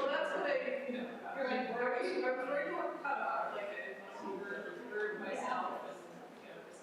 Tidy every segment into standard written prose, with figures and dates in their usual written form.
that's what you're like, I was worried about cut off, like I didn't want to hurt myself and, just.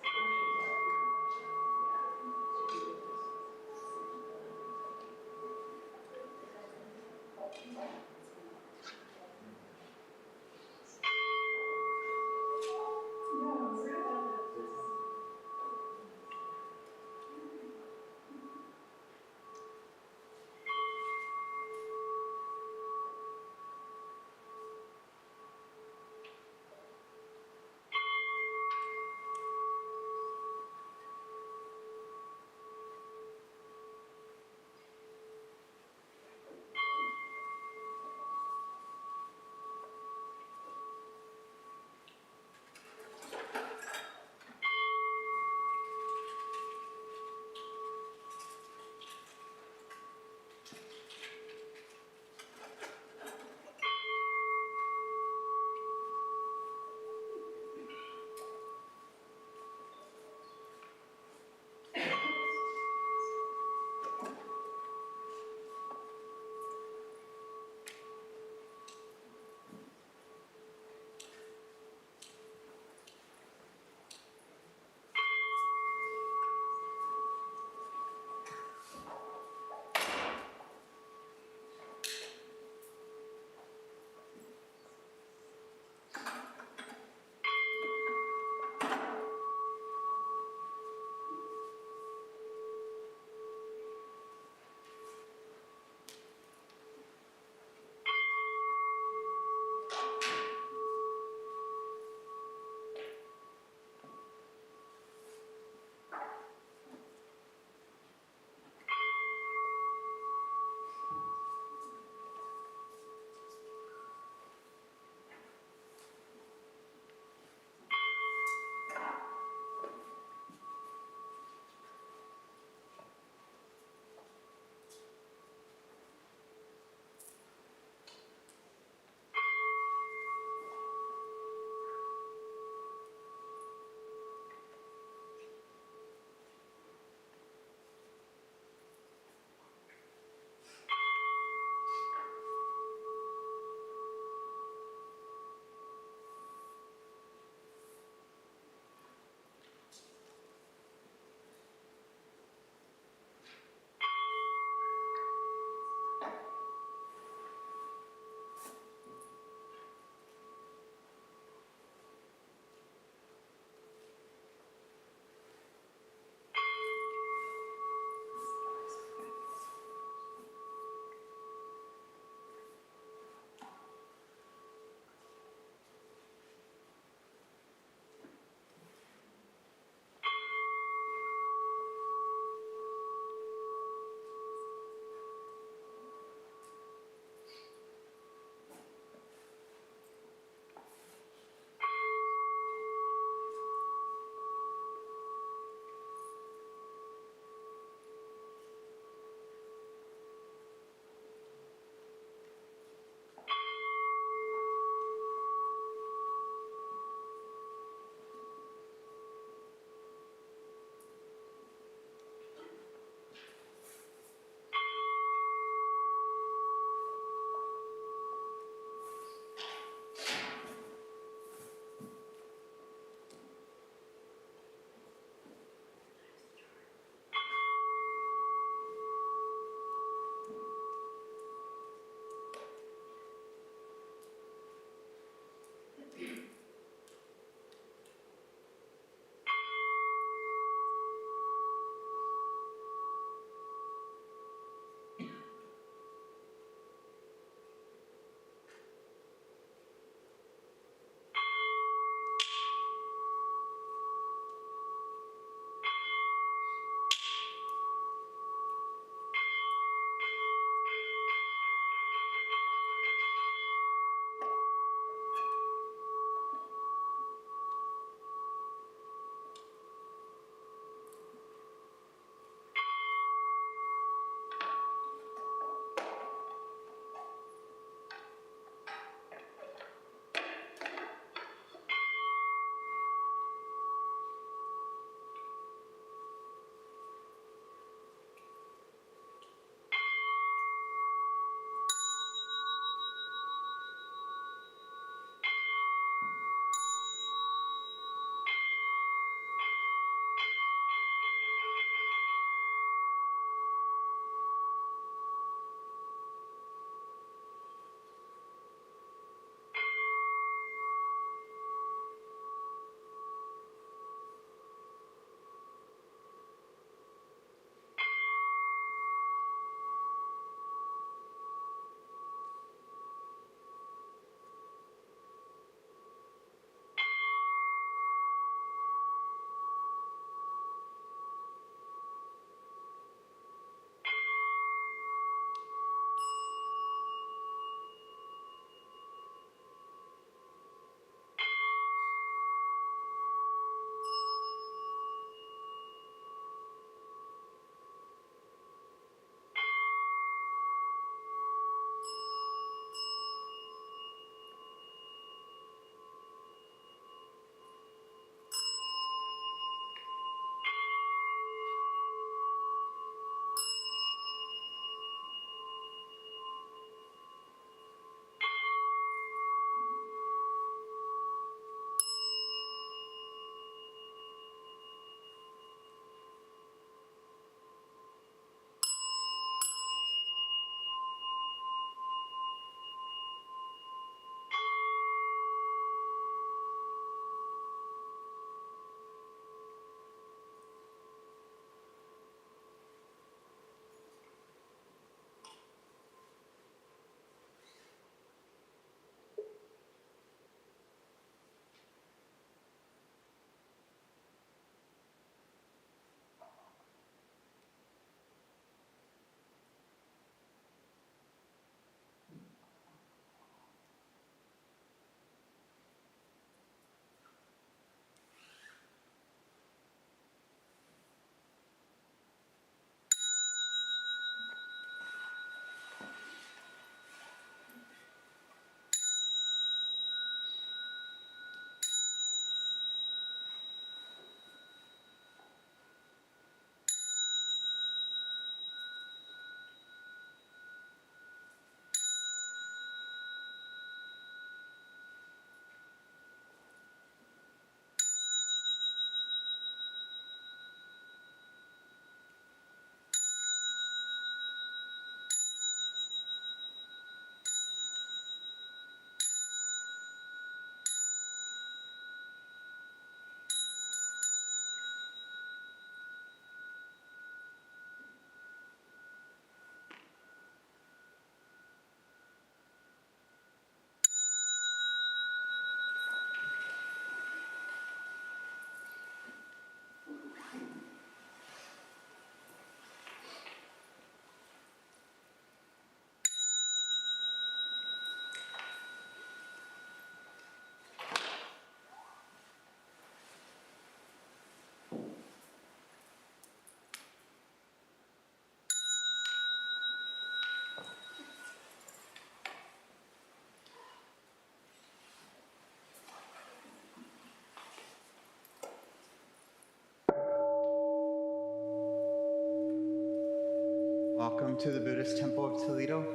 Welcome to the Buddhist Temple of Toledo.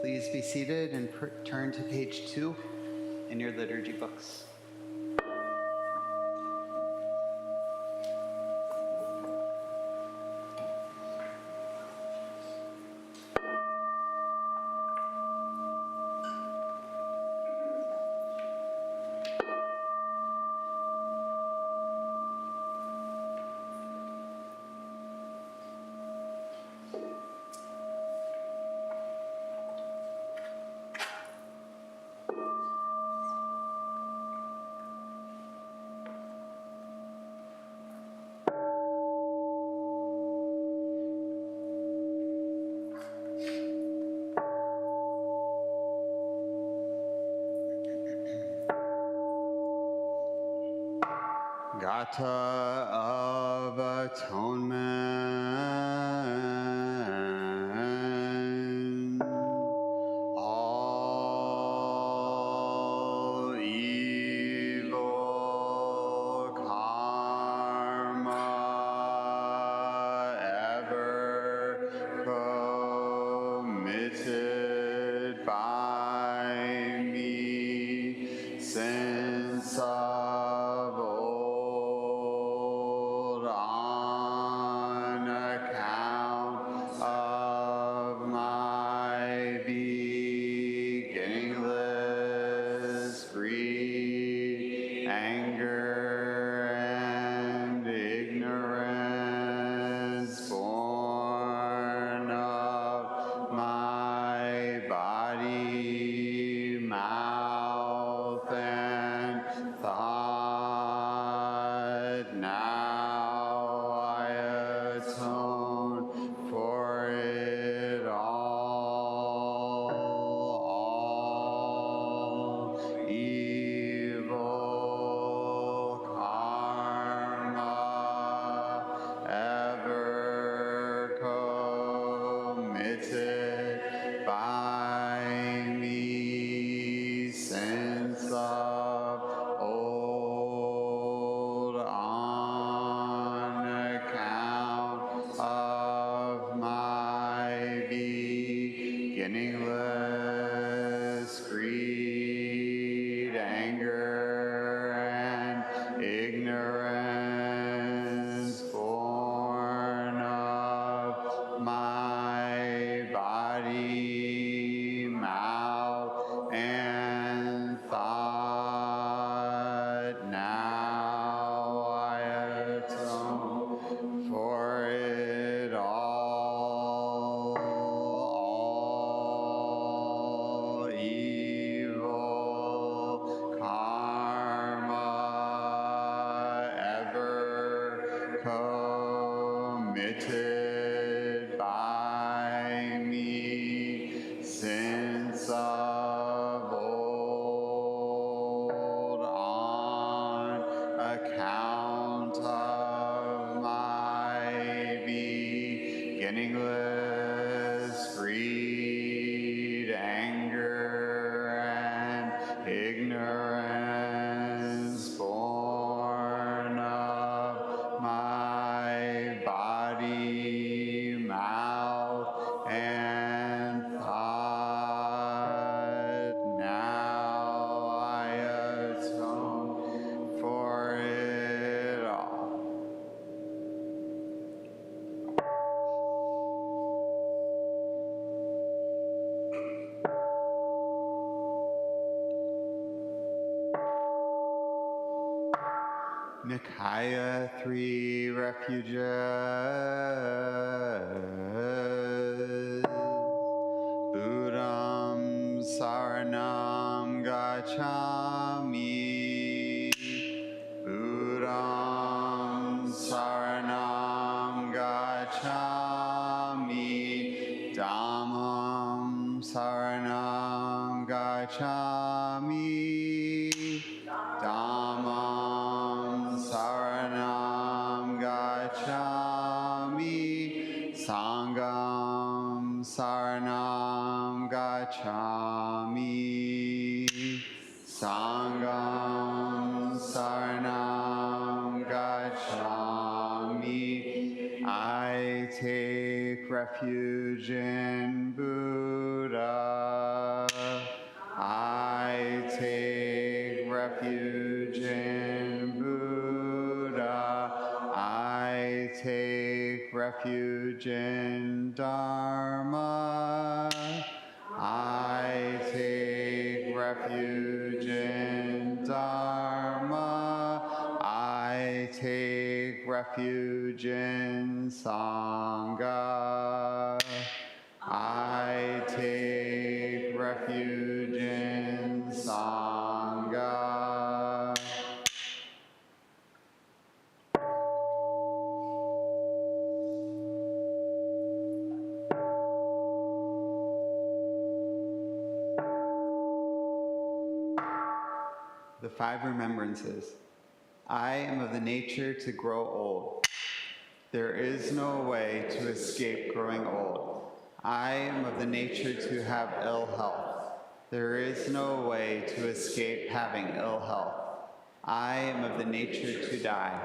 Please be seated and turn to page 2 in your liturgy books. Gata of Atonement. All evil karma ever committed by me since of old on account of my beginningless greed, anger, and ignorance, born of my body, mouth, and thought. Now I atone for it all evil karma ever committed by me since of old on account of my beginningless greed, anger, and ignorance, born of my body, mouth, and thought. Now I atone for it all evil karma ever committed by me since of old on account of my beginningless greed, anger, and ignorance, born of my body, mouth, and thought. Now I atone for it all. Nikaya 3 Refuges. Buddham Saranam Gacchami. Buddham Saranam Gacchami. Dhammam Saranam Gacchami. Dhammam Saranam Gacchami. Sangham Saranam Gacchami. Sangham Saranam Gacchami. I take refuge refuge in Buddha. I take refuge in Buddha. I take refuge in Dharma. I take refuge in Dharma. I take refuge in Sangha. I take refuge in Sangha. The 5 remembrances. I am of the nature to grow old. There is no way to escape growing old. I am of the nature to have ill health. There is no way to escape having ill health. I am of the nature to die.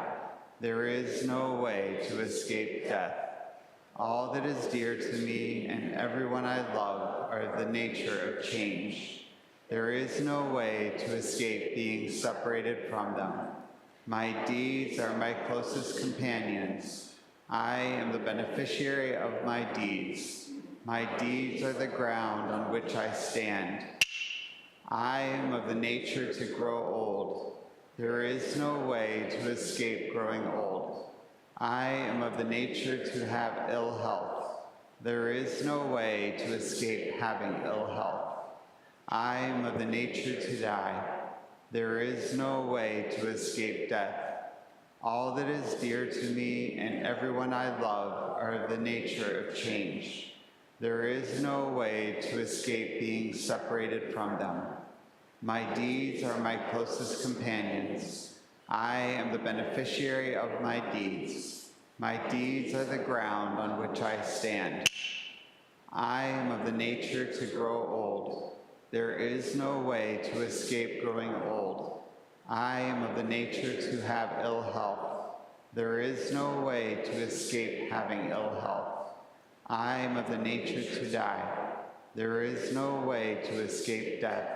There is no way to escape death. All that is dear to me and everyone I love are of the nature of change. There is no way to escape being separated from them. My deeds are my closest companions. I am the beneficiary of my deeds. My deeds are the ground on which I stand. I am of the nature to grow old. There is no way to escape growing old. I am of the nature to have ill health. There is no way to escape having ill health. I am of the nature to die. There is no way to escape death. All that is dear to me and everyone I love are of the nature of change. There is no way to escape being separated from them. My deeds are my closest companions. I am the beneficiary of my deeds. My deeds are the ground on which I stand. I am of the nature to grow old. There is no way to escape growing old. I am of the nature to have ill health. There is no way to escape having ill health. I am of the nature to die. There is no way to escape death.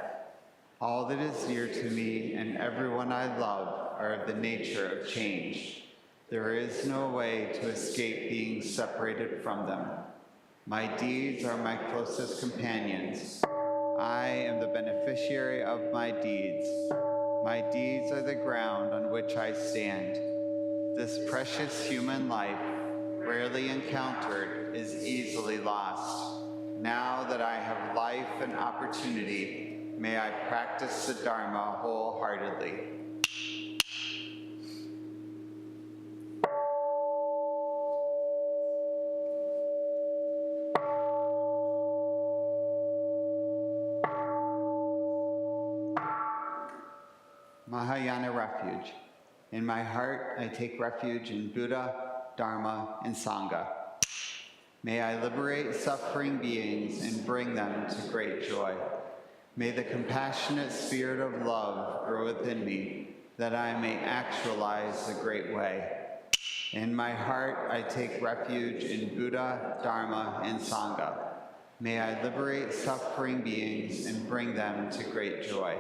All that is dear to me and everyone I love are of the nature of change. There is no way to escape being separated from them. My deeds are my closest companions. I am the beneficiary of my deeds. My deeds are the ground on which I stand. This precious human life, rarely encountered, is easily lost. Now that I have life and opportunity, may I practice the Dharma wholeheartedly. Mahayana Refuge. In my heart, I take refuge in Buddha, Dharma, and Sangha. May I liberate suffering beings and bring them to great joy. May the compassionate spirit of love grow within me, that I may actualize the great way. In my heart, I take refuge in Buddha, Dharma, and Sangha. May I liberate suffering beings and bring them to great joy.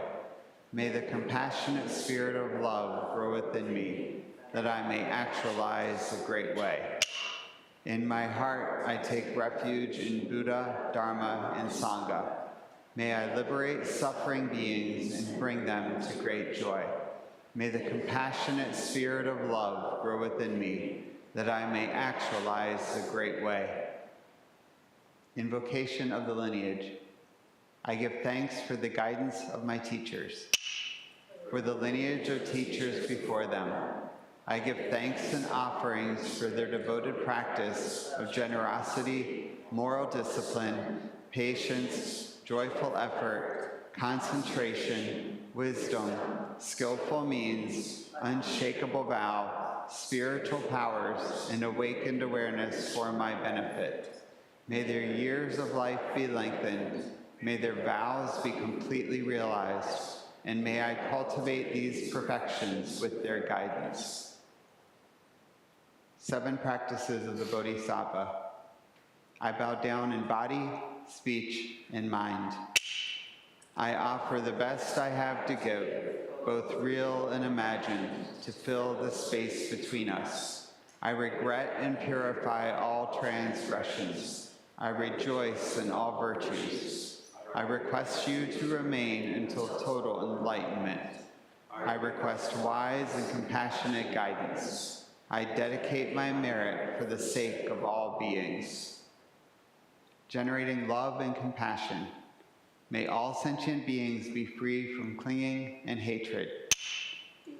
May the compassionate spirit of love grow within me, that I may actualize the great way. In my heart, I take refuge in Buddha, Dharma, and Sangha. May I liberate suffering beings and bring them to great joy. May the compassionate spirit of love grow within me, that I may actualize the great way. Invocation of the lineage. I give thanks for the guidance of my teachers, for the lineage of teachers before them. I give thanks and offerings for their devoted practice of generosity, moral discipline, patience, joyful effort, concentration, wisdom, skillful means, unshakable vow, spiritual powers, and awakened awareness for my benefit. May their years of life be lengthened. May their vows be completely realized. And may I cultivate these perfections with their guidance. 7 practices of the Bodhisattva. I bow down in body, speech, and mind. I offer the best I have to give, both real and imagined, to fill the space between us. I regret and purify all transgressions. I rejoice in all virtues. I request you to remain until total enlightenment. I request wise and compassionate guidance. I dedicate my merit for the sake of all beings. Generating love and compassion. May all sentient beings be free from clinging and hatred,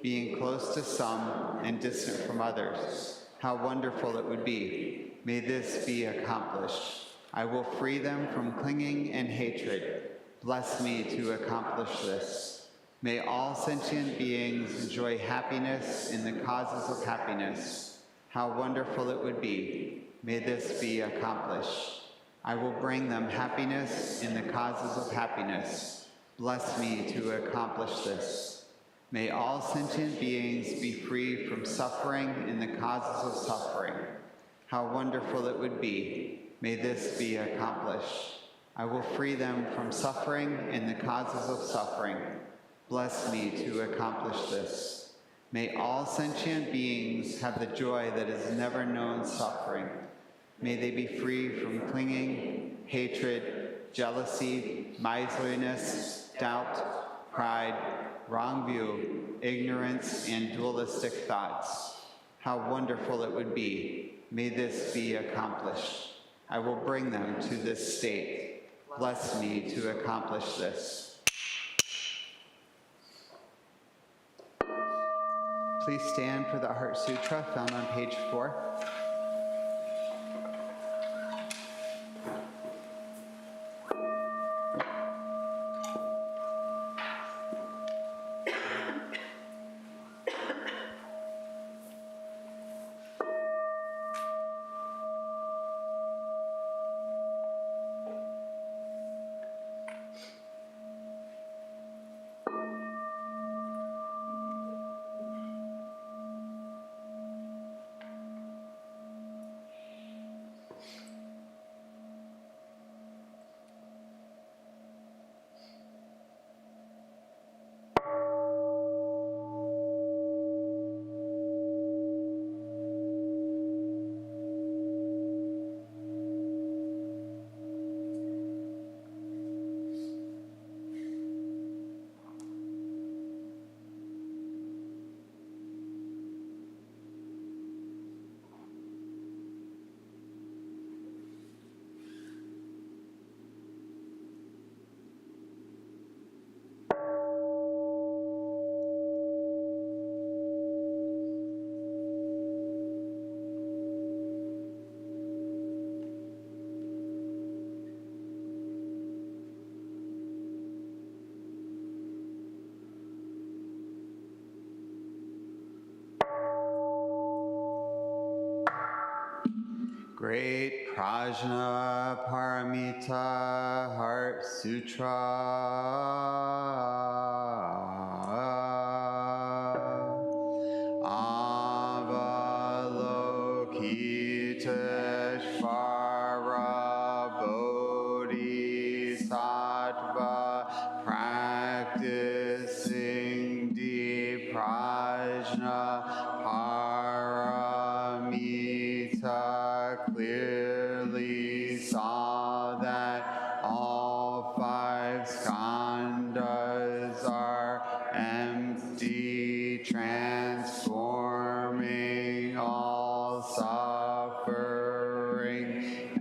being close to some and distant from others. How wonderful it would be. May this be accomplished. I will free them from clinging and hatred. Bless me to accomplish this. May all sentient beings enjoy happiness in the causes of happiness. How wonderful it would be. May this be accomplished. I will bring them happiness in the causes of happiness. Bless me to accomplish this. May all sentient beings be free from suffering in the causes of suffering. How wonderful it would be. May this be accomplished. I will free them from suffering in the causes of suffering. Bless me to accomplish this. May all sentient beings have the joy that has never known suffering. May they be free from clinging, hatred, jealousy, miserliness, doubt, pride, wrong view, ignorance, and dualistic thoughts. How wonderful it would be. May this be accomplished. I will bring them to this state. Bless me to accomplish this. Please stand for the Heart Sutra found on page 4. Great Prajna Paramita Heart Sutra. Avalokiteshvara Bodhisattva practicing deep prajna paramita clearly saw that all 5 skandhas are empty, transforming all suffering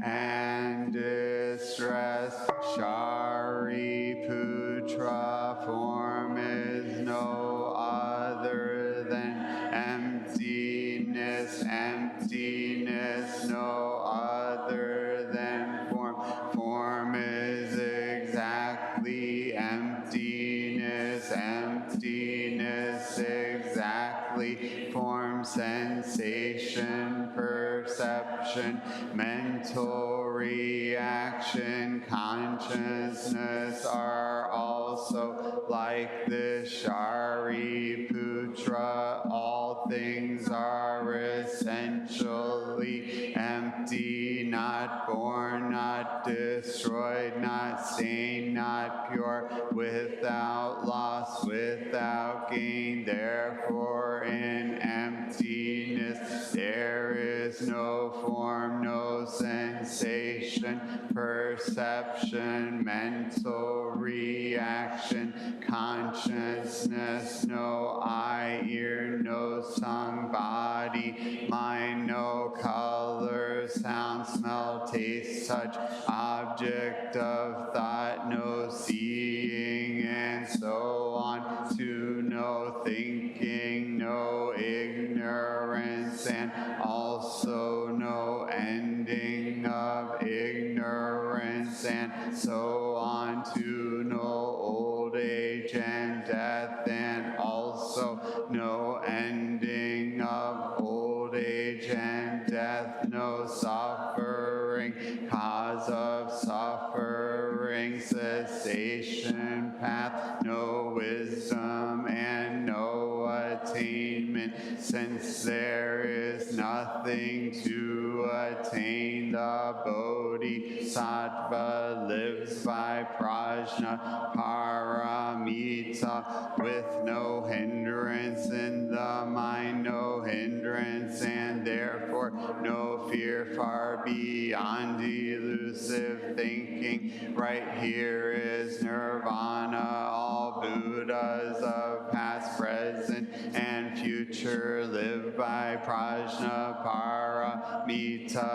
and distress. Shariputra form is no other than emptiness, emptiness no other than form. Form is exactly emptiness, emptiness exactly form. Sensation, perception, mental reaction, consciousness are also like this. Shariputra, all things are essentially empty, not born not destroyed, not stained, not pure, without loss, without gain. Therefore in emptiness there is no form, no sensation, perception, mental reaction, consciousness, no eye, ear, nose, tongue, body, mind, no color, sound, smell, taste, touch, object of thought, no seeing, and so on, to no thinking, no ignorance, and also no ending of ignorance, and so on, to no old age and death, and also no ending of old age and death, no suffering, cause of suffering, cessation path, no wisdom and no attainment, since there is nothing to attain. The Bodhisattva lives by prajna paramita, with no hindrance in the mind, no hindrance, and therefore no fear, far beyond elusive thinking. Right here is nirvana. All Buddhas of past, present, and future live by prajna paramita,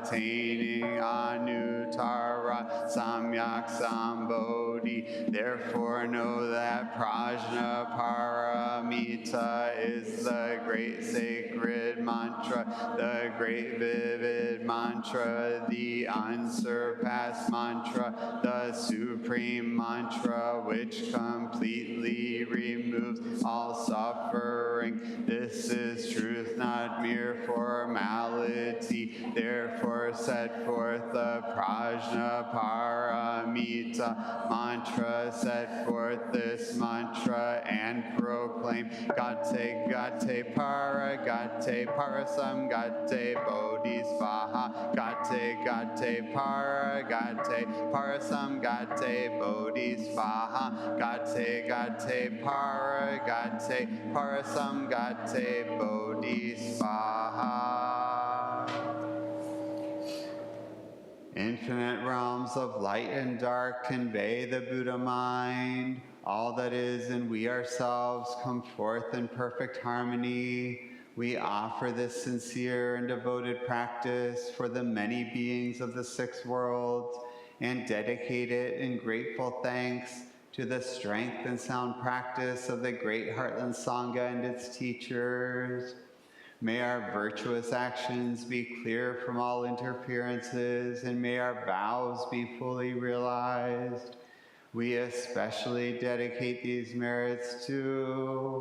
attaining anuttara samyak sambodhi. Therefore know that prajna paramita is the great sacred mantra, the great vivid mantra, the unsurpassed mantra, the supreme mantra, which completely removes all suffering. This is truth, not mere formality. Therefore set forth the prajna paramita mantra, set forth this mantra and proclaim Gate Gate Para, Gate Parasam, Gate Bodhisvaha, Gate Gate Para, Gate Parasam, Gate Bodhisvaha, Gate Gate Para, Gate Parasam, Gate Bodhisvaha. Infinite realms of light and dark convey the Buddha mind. All that is and we ourselves come forth in perfect harmony. We offer this sincere and devoted practice for the many beings of the six worlds and dedicate it in grateful thanks to the strength and sound practice of the great Heartland Sangha and its teachers. May our virtuous actions be clear from all interferences, and may our vows be fully realized. We especially dedicate these merits to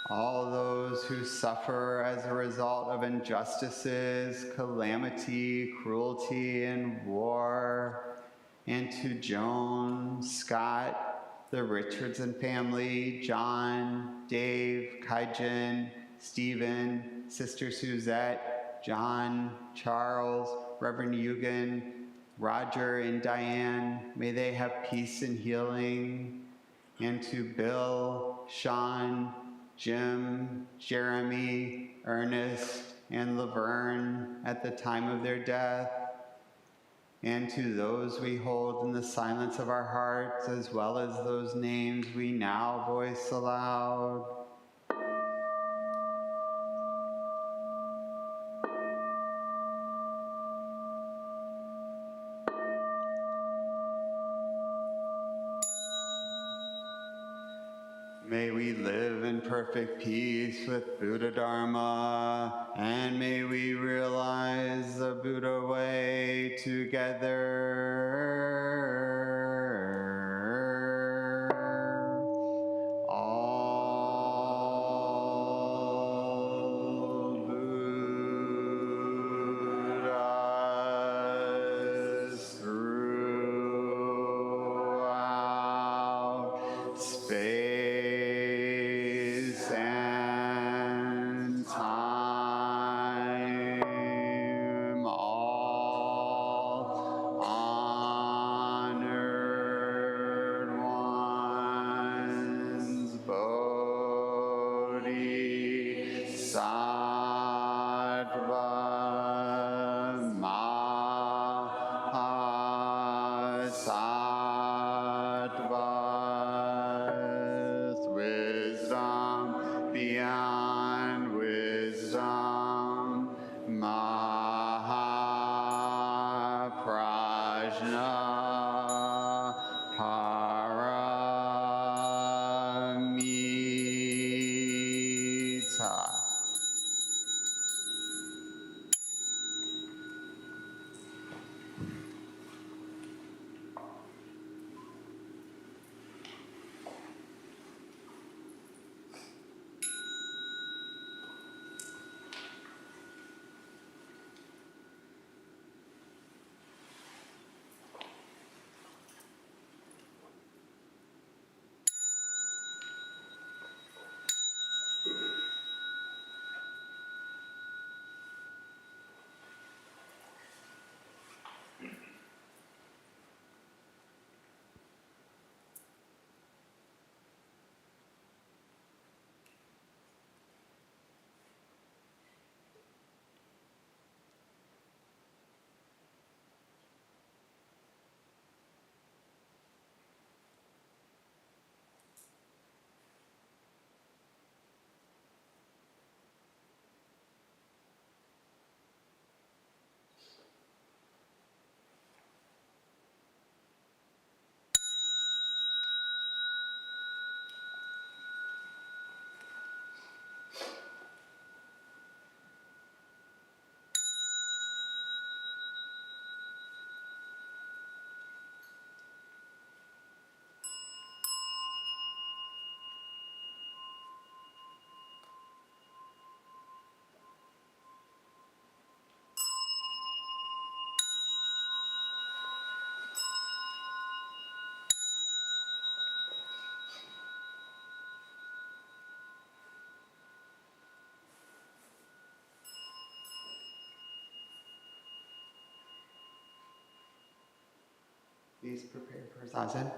all those who suffer as a result of injustices, calamity, cruelty, and war, and to Joan, Scott, the Richardson family, John, Dave, Kaijin, Stephen, Sister Suzette, John, Charles, Reverend Eugen, Roger, and Diane. May they have peace and healing. And to Bill, Sean, Jim, Jeremy, Ernest, and Laverne at the time of their death. And to those we hold in the silence of our hearts, as well as those names we now voice aloud. May we live in perfect peace with Buddha Dharma, and may we realize the Buddha way together. All Buddhas throughout space and time, all Please prepare for zazen.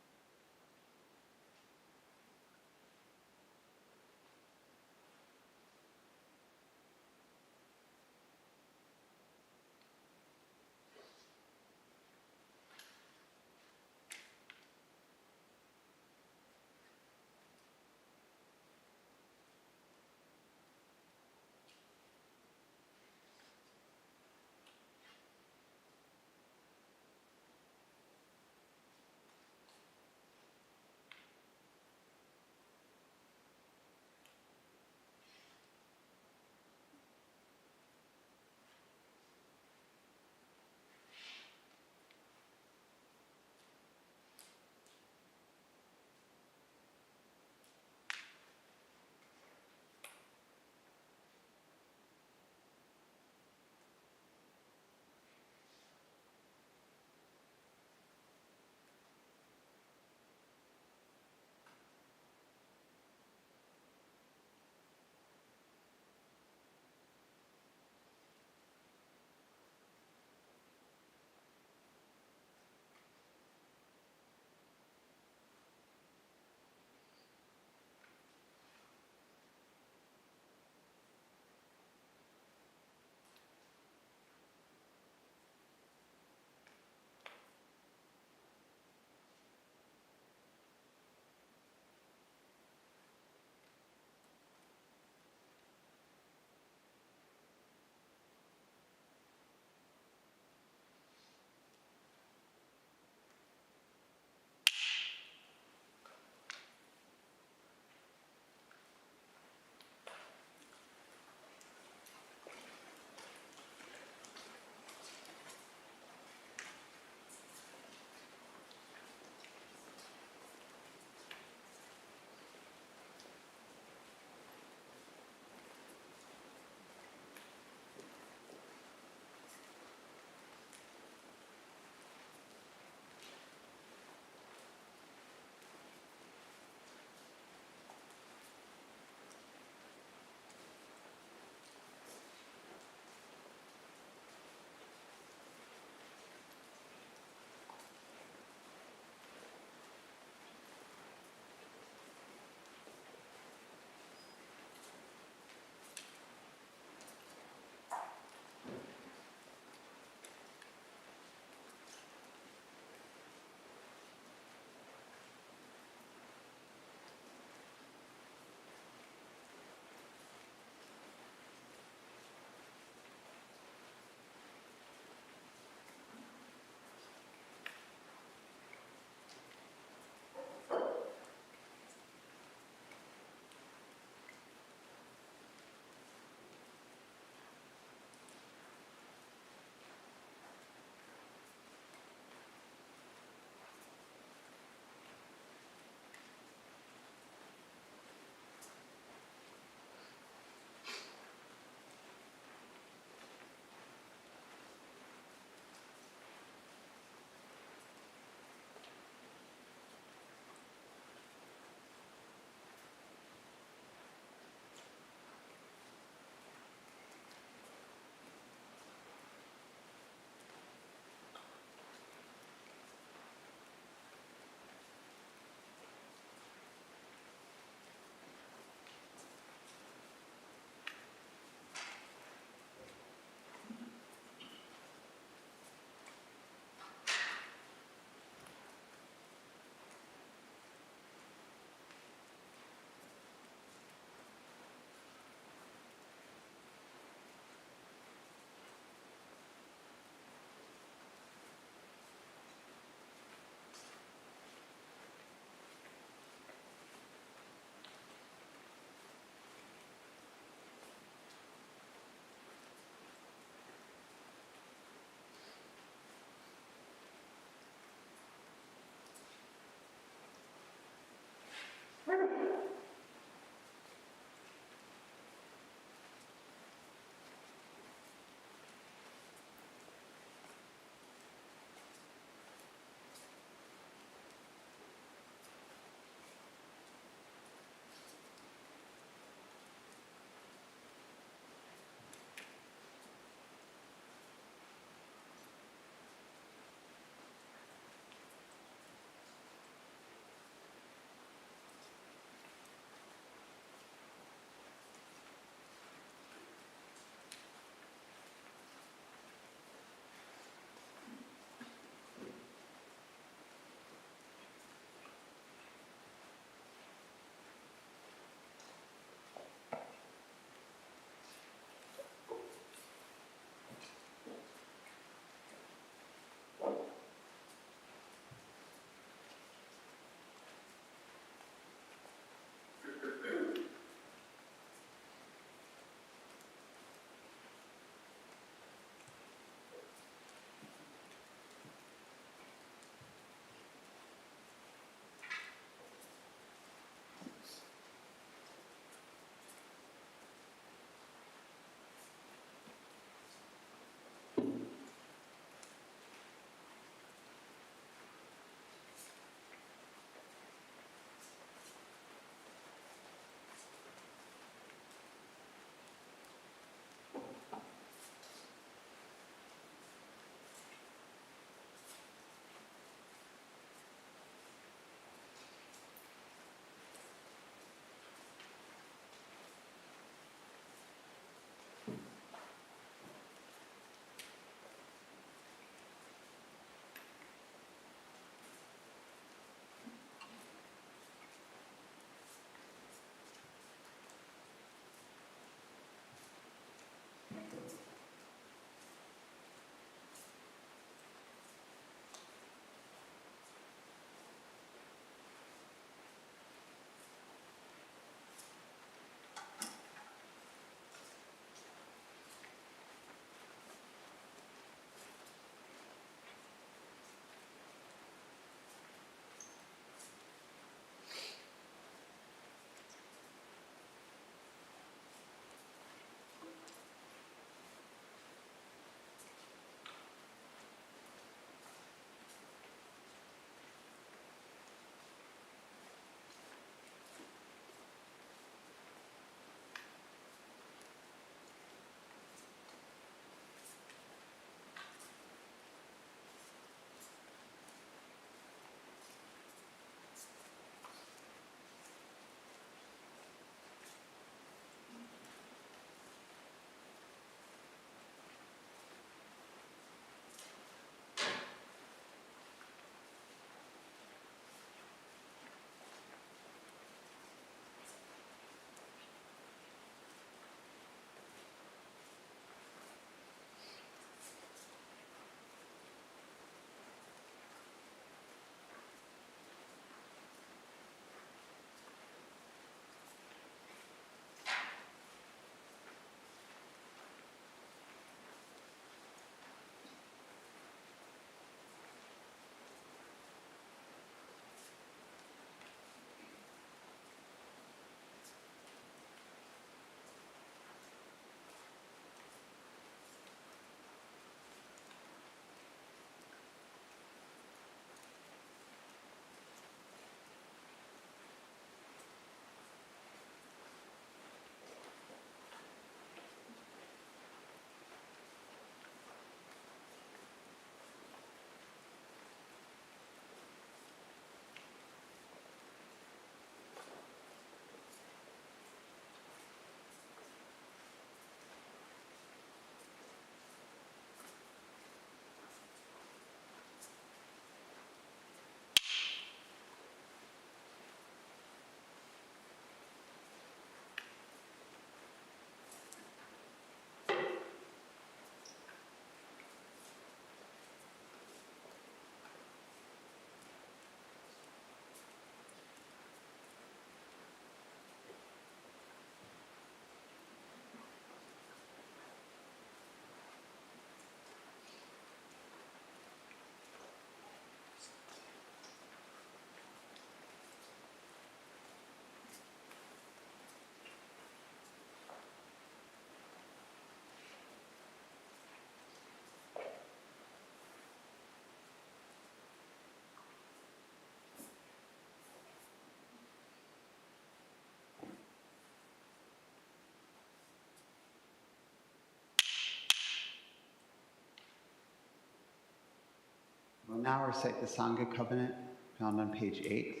now recite the Sangha covenant found on page 8.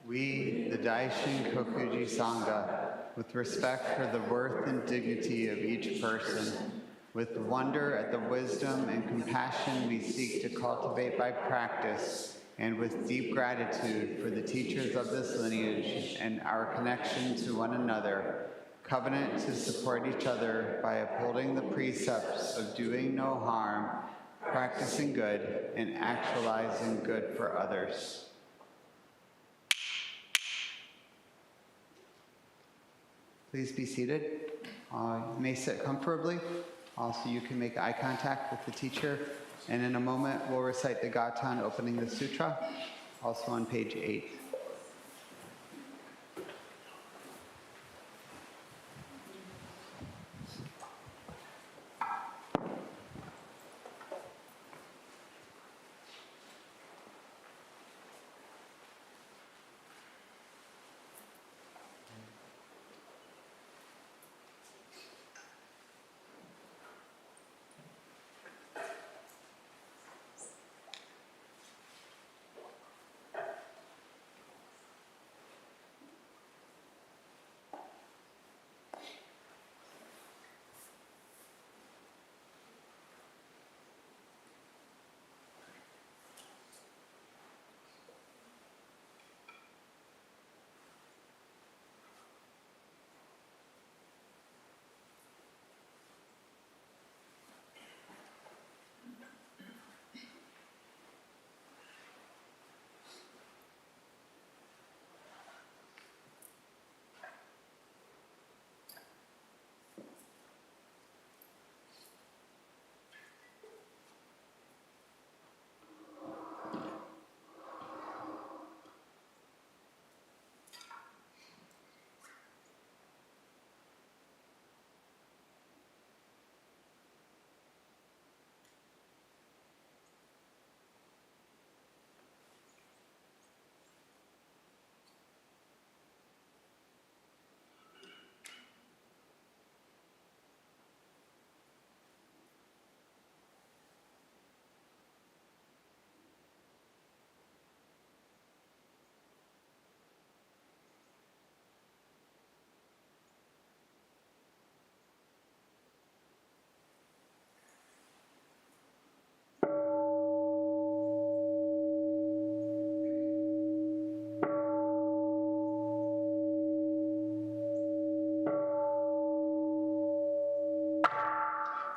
We, the Daishin Kokuji Sangha, with respect for the worth and dignity of each person, with wonder at the wisdom and compassion we seek to cultivate by practice, and with deep gratitude for the teachers of this lineage and our connection to one another, covenant to support each other by upholding the precepts of doing no harm, practicing good, and actualizing good for others. Please be seated. You may sit comfortably. Also, you can make eye contact with the teacher. And in a moment, we'll recite the Gatan opening the sutra, also on page 8.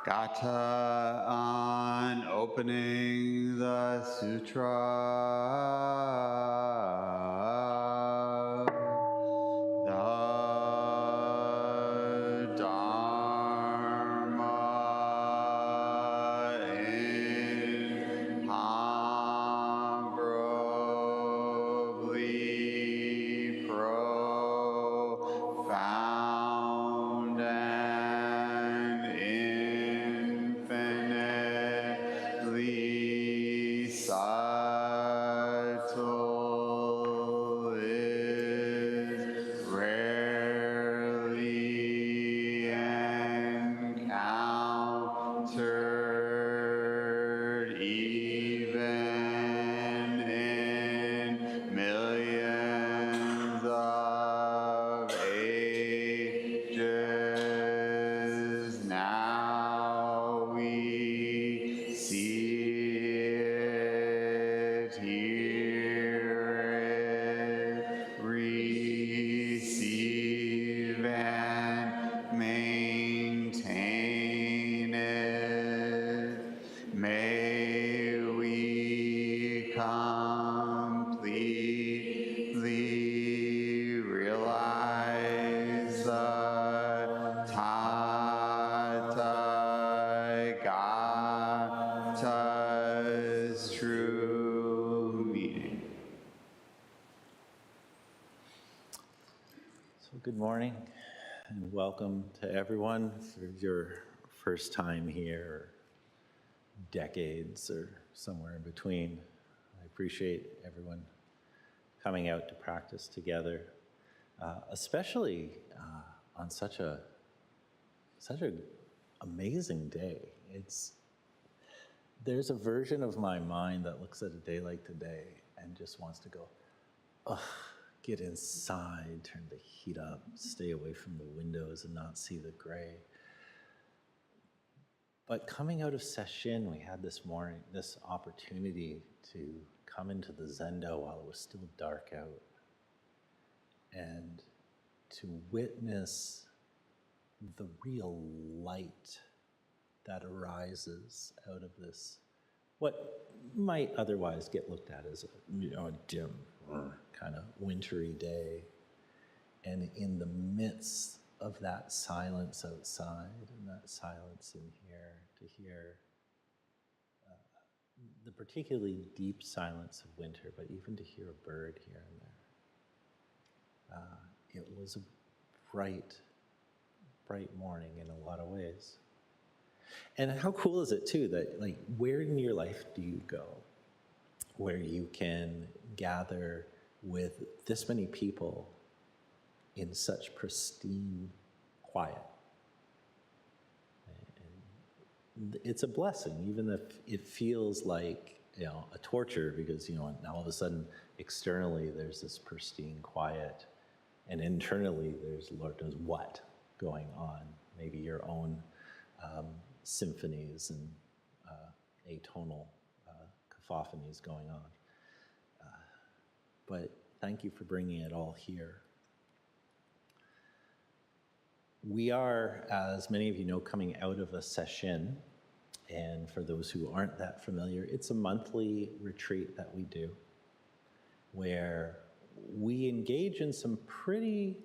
Gata on opening the sutra. The Dharma incomparably profound and infinitely subtle is rarely encountered even in millions of ages. Now we see it, hear it, receive and maintain it. May we completely realize the Tathagata's true meaning. So good morning and welcome to everyone. If it's your first time here, or decades, or somewhere in between, I appreciate everyone coming out to practice together, especially on such a amazing day. There's a version of my mind that looks at a day like today and just wants to go, ugh, get inside, turn the heat up, stay away from the windows and not see the gray. But coming out of session, we had this morning this opportunity to come into the zendo while it was still dark out and to witness the real light that arises out of this, what might otherwise get looked at as a dim kind of wintry day. And in the midst of that silence outside and that silence in here, to hear the particularly deep silence of winter, but even to hear a bird here and there. It was a bright morning in a lot of ways. And how cool is it too that, like, where in your life do you go where you can gather with this many people in such pristine quiet? And it's a blessing, even if it feels like, a torture, because, now all of a sudden externally there's this pristine quiet, and internally there's Lord knows what going on, maybe your own symphonies and atonal cacophonies going on. But thank you for bringing it all here. We are, as many of you know, coming out of a session, and for those who aren't that familiar, it's a monthly retreat that we do, where we engage in some pretty,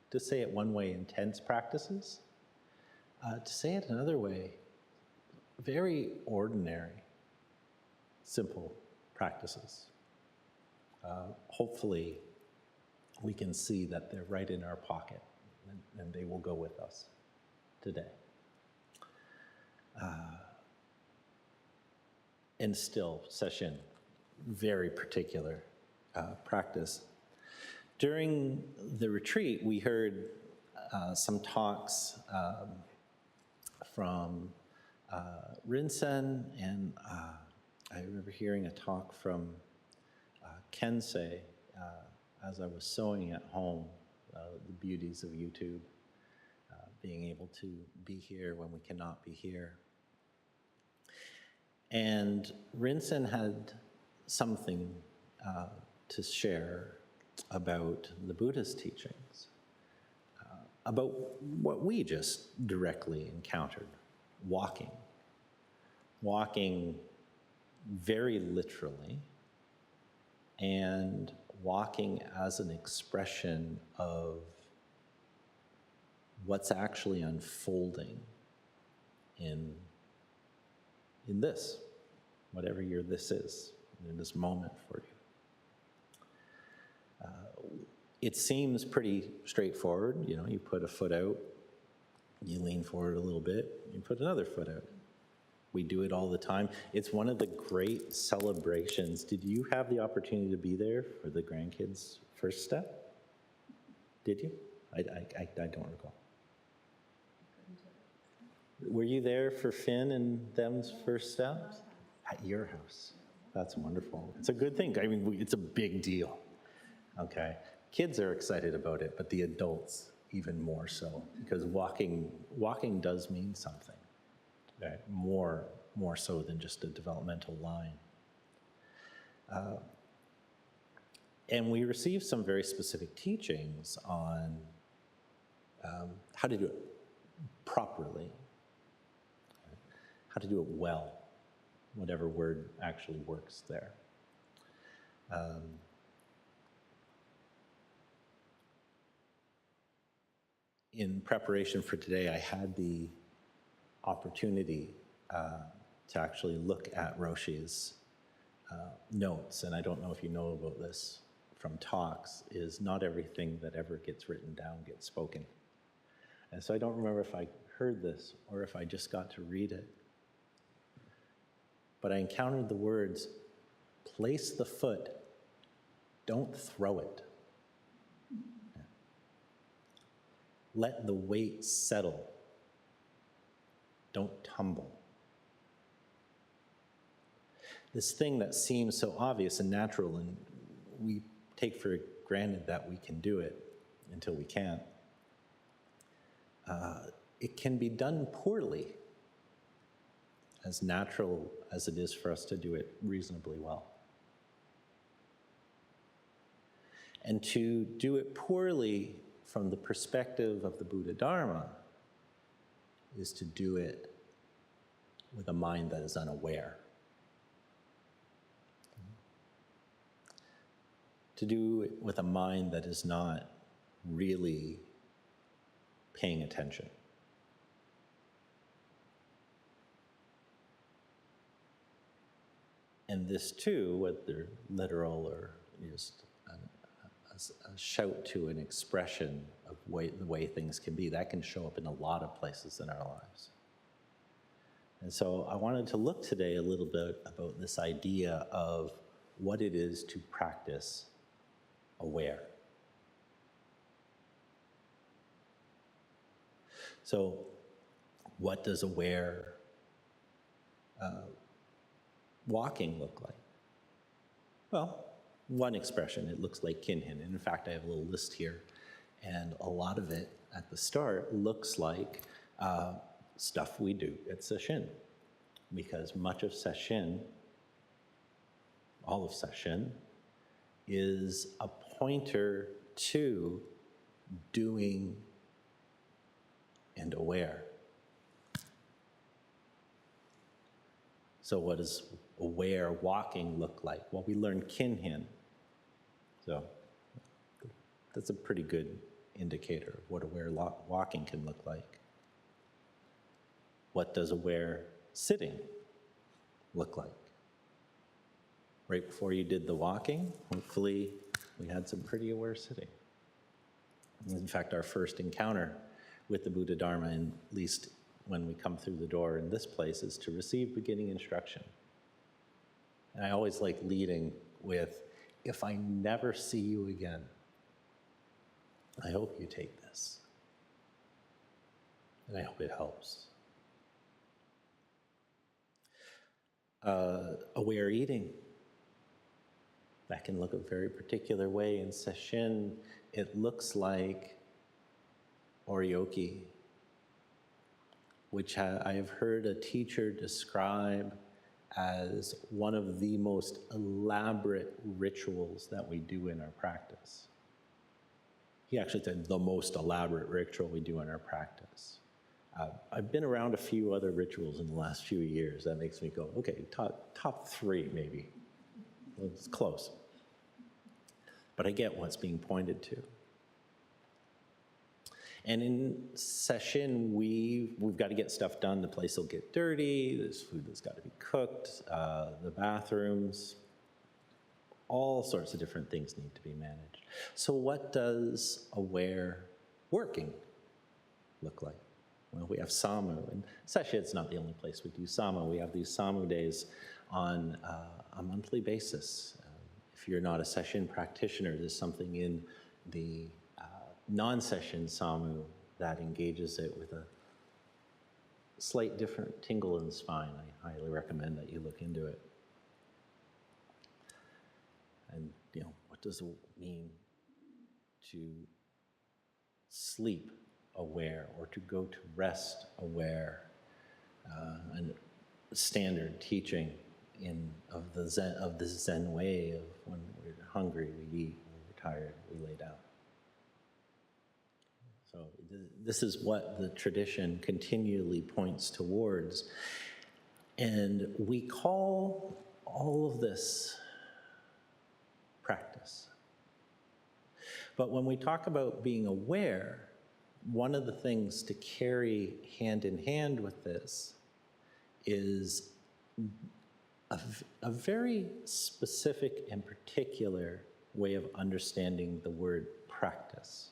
to say it one way, intense practices. To say it another way, very ordinary, simple practices. Hopefully, we can see that they're right in our pocket, and they will go with us today. And still, session, very particular practice. During the retreat, we heard some talks from Rinsen, and I remember hearing a talk from Kensei as I was sewing at home, the beauties of YouTube, being able to be here when we cannot be here. And Rinsen had something to share about the Buddhist teachings, about what we just directly encountered, walking very literally, and walking as an expression of what's actually unfolding in this, whatever your this is, in this moment for you. It seems pretty straightforward. You put a foot out, you lean forward a little bit, you put another foot out. We do it all the time. It's one of the great celebrations. Did you have the opportunity to be there for the grandkids' first step? Did you? I don't recall. Were you there for Finn and them's first steps? At your house. That's wonderful. It's a good thing. I mean, it's a big deal. Okay. Kids are excited about it, but the adults even more so, because walking does mean something. Okay? More so than just a developmental line. And we received some very specific teachings on how to do it properly, how to do it well, whatever word actually works there. In preparation for today, I had the opportunity to actually look at Roshi's notes, and I don't know if you know about this from talks, is not everything that ever gets written down gets spoken. And so I don't remember if I heard this or if I just got to read it. But I encountered the words, place the foot don't throw it. Let the weight settle. Don't tumble. This thing that seems so obvious and natural, and we take for granted that we can do it until we can't, it can be done poorly, as natural as it is for us to do it reasonably well. And to do it poorly from the perspective of the Buddha Dharma is to do it with a mind that is unaware. To do it with a mind that is not really paying attention. And this too, whether literal or just a shout to an expression of the way things can be, that can show up in a lot of places in our lives. And so I wanted to look today a little bit about this idea of what it is to practice aware. So what does aware walking look like? Well, one expression, it looks like kinhin. And in fact, I have a little list here, and a lot of it at the start looks like stuff we do at sesshin, because much of sesshin, all of sesshin, is a pointer to doing and aware. So what does aware walking look like? Well, we learn kinhin. So that's a pretty good indicator of what aware walking can look like. What does aware sitting look like? Right before you did the walking, hopefully we had some pretty aware sitting. In fact, our first encounter with the Buddha Dharma, at least when we come through the door in this place, is to receive beginning instruction. And I always like leading with, if I never see you again, I hope you take this. And I hope it helps. Aware eating. That can look a very particular way. In sesshin, it looks like oryoki, which I have heard a teacher describe as one of the most elaborate rituals that we do in our practice. He actually said the most elaborate ritual we do in our practice. I've been around a few other rituals in the last few years. That makes me go, okay, top three maybe. It's close. But I get what's being pointed to. And in sesshin, we've got to get stuff done. The place will get dirty. There's food that's got to be cooked. The bathrooms, all sorts of different things need to be managed. So what does aware working look like? Well, we have samu, and sesshin's not the only place we do samu. We have these samu days on a monthly basis. If you're not a sesshin practitioner, there's something in the non-sesshin samu that engages it with a slight different tingle in the spine. I highly recommend that you look into it. And, what does it mean to sleep aware or to go to rest aware? And standard teaching of the Zen way of when we're hungry, we eat, when we're tired, we lay down. So this is what the tradition continually points towards. And we call all of this practice. But when we talk about being aware, one of the things to carry hand in hand with this is a very specific and particular way of understanding the word practice.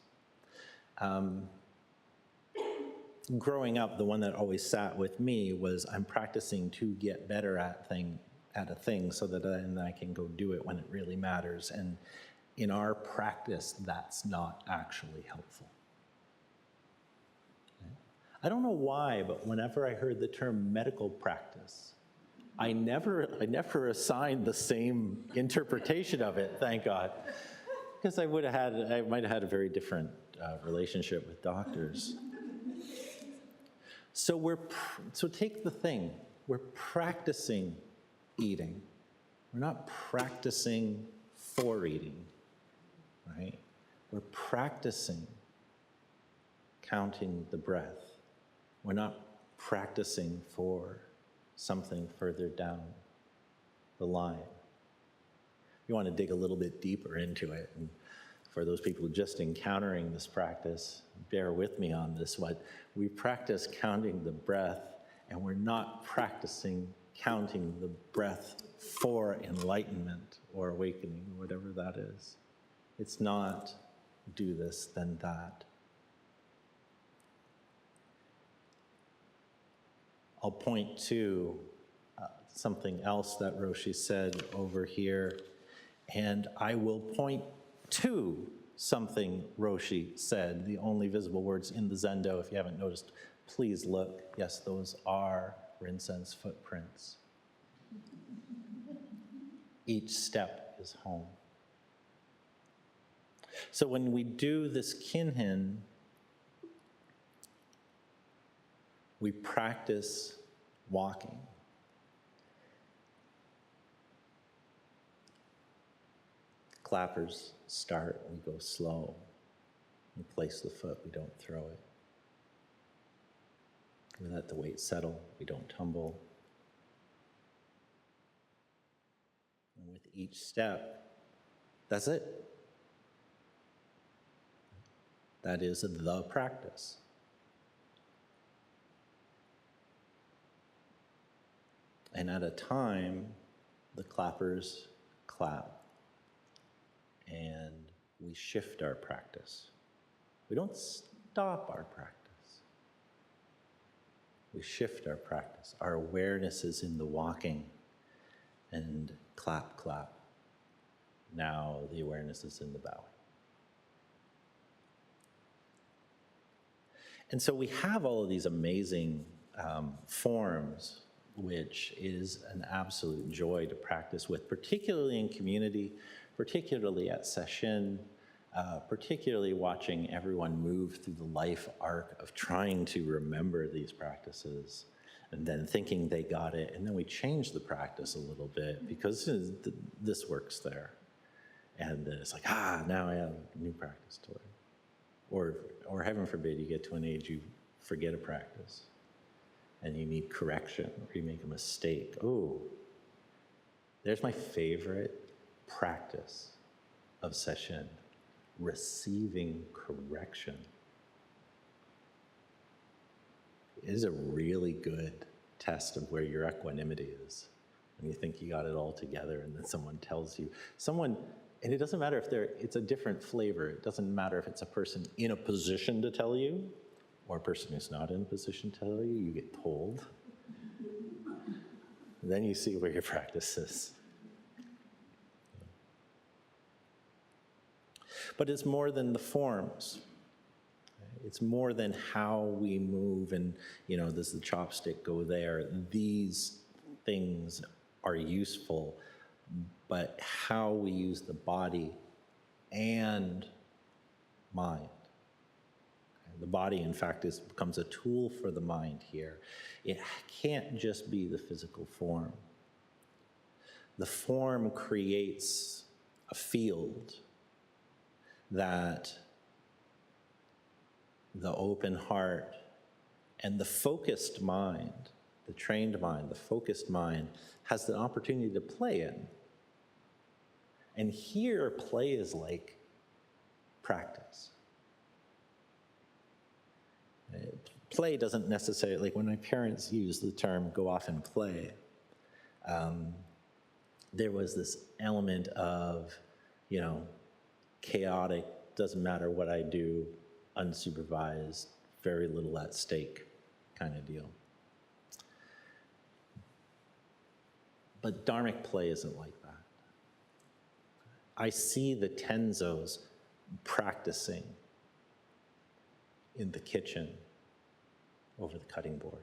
Growing up, the one that always sat with me was, I'm practicing to get better at a thing so that then I can go do it when it really matters. And in our practice, that's not actually helpful. I don't know why, but whenever I heard the term medical practice, I never assigned the same interpretation of it, thank God. Because I might have had a very different relationship with doctors. So take the thing, we're practicing eating. We're not practicing for eating, right? We're practicing counting the breath. We're not practicing for something further down the line. You want to dig a little bit deeper into it, and for those people just encountering this practice, bear with me on this one. We practice counting the breath, and we're not practicing counting the breath for enlightenment or awakening, or whatever that is. It's not do this, then that. I'll point to something else that Roshi said over here, and I will point to something Roshi said, the only visible words in the Zendo. If you haven't noticed, please look. Yes, those are Rinzen's footprints. Each step is home. So when we do this kinhin, we practice walking. Clappers start, we go slow. We place the foot, we don't throw it. We let the weight settle, we don't tumble. And with each step, that's it. That is the practice. And at a time, the clappers clap. And we shift our practice. We don't stop our practice. We shift our practice. Our awareness is in the walking and clap, clap. Now the awareness is in the bowing. And so we have all of these amazing forms, which is an absolute joy to practice with, particularly in community, particularly at session, particularly watching everyone move through the life arc of trying to remember these practices and then thinking they got it, and then we change the practice a little bit because this works there. And then it's like, now I have a new practice to learn. Or heaven forbid, you get to an age you forget a practice and you need correction, or you make a mistake. Oh, there's my favorite practice of session, receiving correction. It is a really good test of where your equanimity is. When you think you got it all together and then someone tells you, and it doesn't matter if it's a different flavor. It doesn't matter if it's a person in a position to tell you or a person who's not in a position to tell you, you get told. Then you see where your practice is. But it's more than the forms. It's more than how we move and, does the chopstick go there? These things are useful, but how we use the body and mind. The body, in fact, becomes a tool for the mind here. It can't just be the physical form. The form creates a field that the open heart and the focused mind, the trained mind, the focused mind, has the opportunity to play in. And here, play is like practice. Play doesn't necessarily, like when my parents used the term go off and play, there was this element of, chaotic, doesn't matter what I do, unsupervised, very little at stake kind of deal. But dharmic play isn't like that. I see the Tenzos practicing in the kitchen over the cutting boards.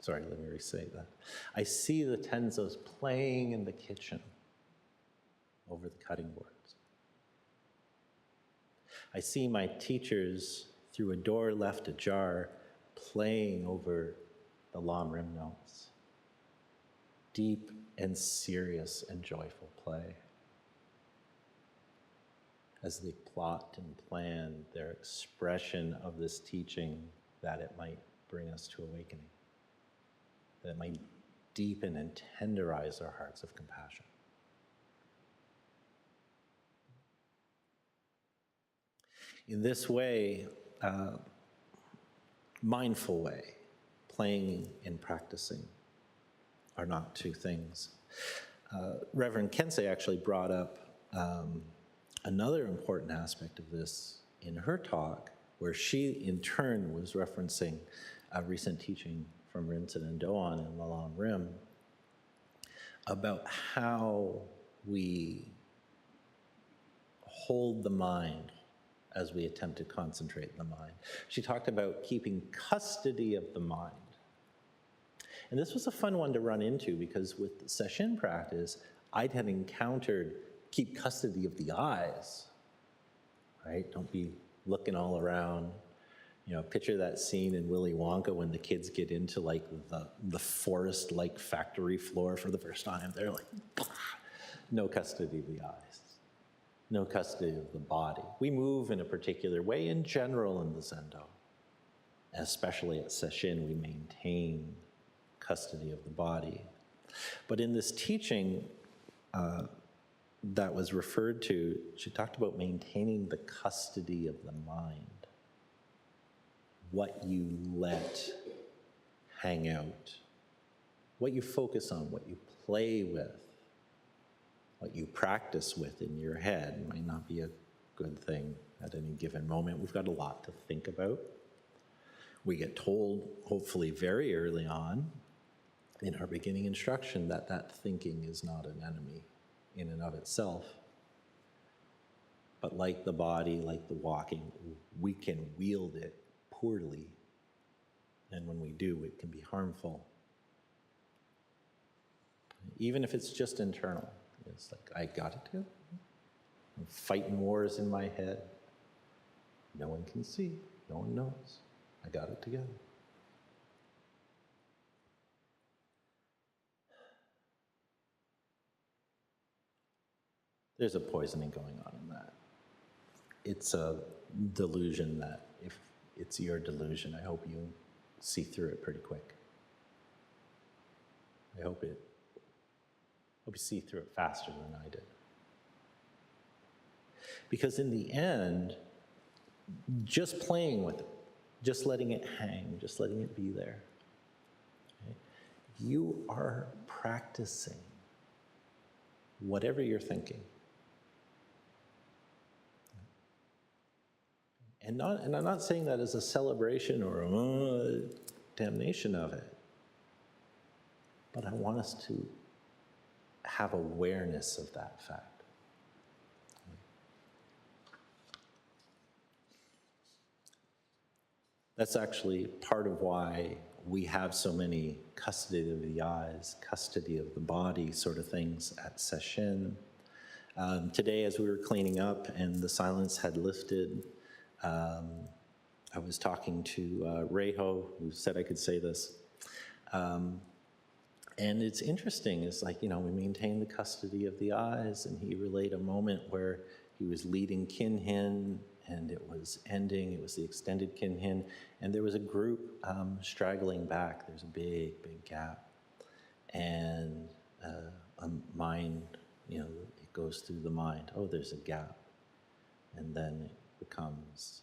Sorry, let me restate that. I see the Tenzos playing in the kitchen over the cutting boards. I see my teachers, through a door left ajar, playing over the Lam Rim notes. Deep and serious and joyful play. As they plot and plan their expression of this teaching, that it might bring us to awakening, that it might deepen and tenderize our hearts of compassion. In this way, mindful way, playing and practicing are not two things. Reverend Kensei actually brought up another important aspect of this in her talk, where she in turn was referencing a recent teaching from Rinzin and Doan in the Lam Rim about how we hold the mind as we attempt to concentrate the mind. She talked about keeping custody of the mind. And this was a fun one to run into, because with the sesshin practice, I had encountered keep custody of the eyes, right? Don't be looking all around. You know, picture that scene in Willy Wonka when the kids get into like the forest-like factory floor for the first time. They're like, no custody of the eyes, no custody of the body. We move in a particular way in general in the Zendo. Especially at sesshin, we maintain custody of the body. But in this teaching that was referred to, she talked about maintaining the custody of the mind. What you let hang out, what you focus on, what you play with, what you practice with in your head might not be a good thing at any given moment. We've got a lot to think about. We get told, hopefully very early on, in our beginning instruction, that that thinking is not an enemy in and of itself. But like the body, like the walking, we can wield it poorly. And when we do, it can be harmful. Even if it's just internal. It's like, I got it too. I'm fighting wars in my head. No one can see, no one knows. I got it together. There's a poisoning going on in that. It's a delusion that, if it's your delusion, I hope you see through it pretty quick. I hope you see through it faster than I did. Because in the end, just playing with it, just letting it hang, just letting it be there, okay? You are practicing whatever you're thinking. And I'm not saying that as a celebration or a damnation of it, but I want us to have awareness of that fact. That's actually part of why we have so many custody of the eyes, custody of the body sort of things at sesshin. Today, as we were cleaning up and the silence had lifted, I was talking to Reiho, who said I could say this. And it's interesting, it's like, you know, we maintain the custody of the eyes, and he relayed a moment where he was leading Kinhin, and it was ending, it was the extended Kinhin, and there was a group straggling back. There's a big, big gap. And a mind, you know, it goes through the mind, oh, there's a gap. And then it becomes,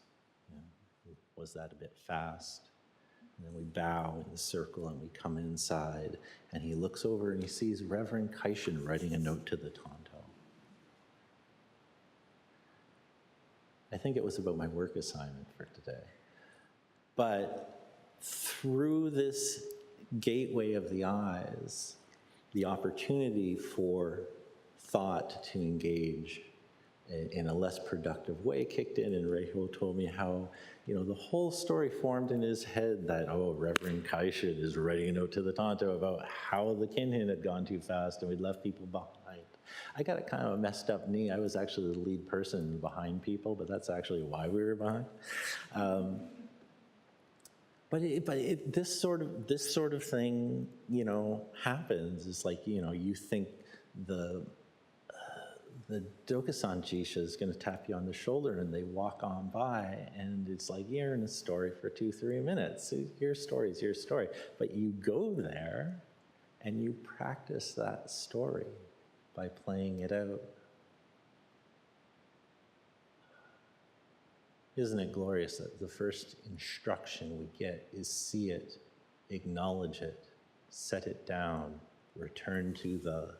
you know, was that a bit fast? And then we bow in the circle and we come inside, and he looks over and he sees Reverend Kaishin writing a note to the Tonto. I think it was about my work assignment for today. But through this gateway of the eyes, the opportunity for thought to engage in a less productive way kicked in, and Reiho told me how, the whole story formed in his head that, Reverend Kaishin is writing a note to the Tonto about how the Kinhin had gone too fast and we'd left people behind. I got a kind of a messed up knee. I was actually the lead person behind people, but that's actually why we were behind. This sort of thing, happens. It's like, you think the Dokusan Jisha is going to tap you on the shoulder and they walk on by and it's like, you're in a story for 2-3 minutes. Your story's your story. But you go there and you practice that story by playing it out. Isn't it glorious that the first instruction we get is see it, acknowledge it, set it down, return to the,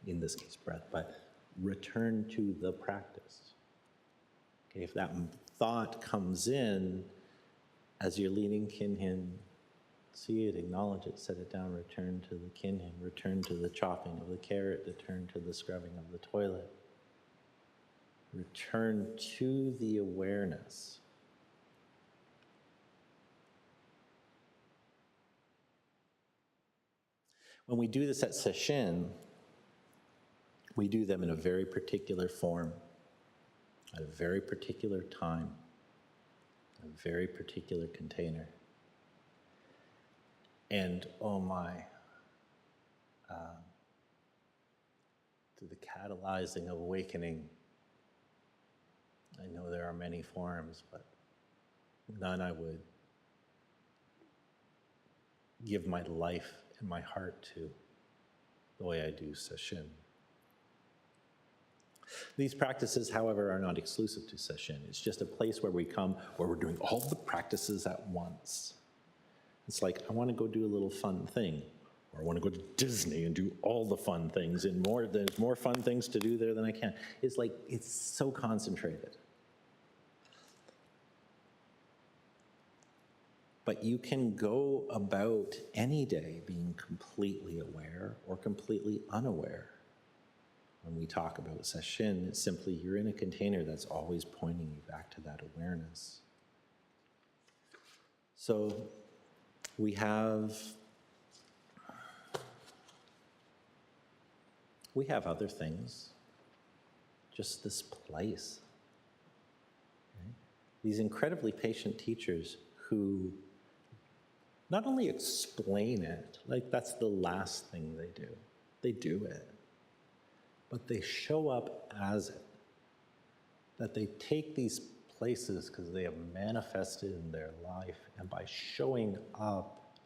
in this case, breath, but return to the practice. Okay, if that thought comes in as you're leading Kinhin, see it, acknowledge it, set it down, return to the Kinhin, return to the chopping of the carrot, return to the scrubbing of the toilet. Return to the awareness. When we do this at sesshin, we do them in a very particular form, at a very particular time, a very particular container. And oh my, to the catalyzing of awakening, I know there are many forms, but none I would give my life and my heart to the way I do sesshin. These practices, however, are not exclusive to sesshin. It's just a place where we come, where we're doing all the practices at once. It's like, I want to go do a little fun thing, or I want to go to Disney and do all the fun things, and there's more fun things to do there than I can. It's like, it's so concentrated. But you can go about any day being completely aware or completely unaware. When we talk about sesshin, it's simply you're in a container that's always pointing you back to that awareness. So we have other things, just this place. Okay? These incredibly patient teachers who not only explain it, like that's the last thing they do it, but they show up as it. That they take these places because they have manifested in their life, and by showing up,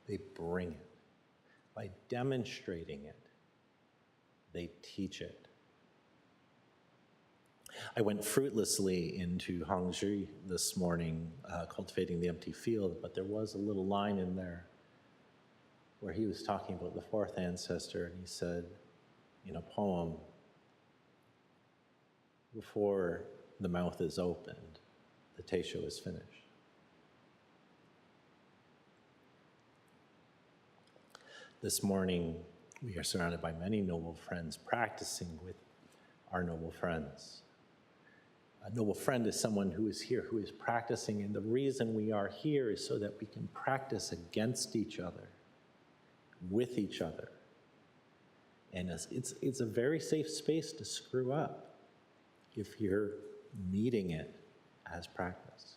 they bring it. By demonstrating it, they teach it. I went fruitlessly into Hangzhi this morning, cultivating the empty field, but there was a little line in there where he was talking about the fourth ancestor, and he said, in a poem, before the mouth is opened, the teisho is finished. This morning, we are surrounded by many noble friends practicing with our noble friends. A noble friend is someone who is here, who is practicing, and the reason we are here is so that we can practice against each other, with each other. And it's a very safe space to screw up if you're meeting it as practice.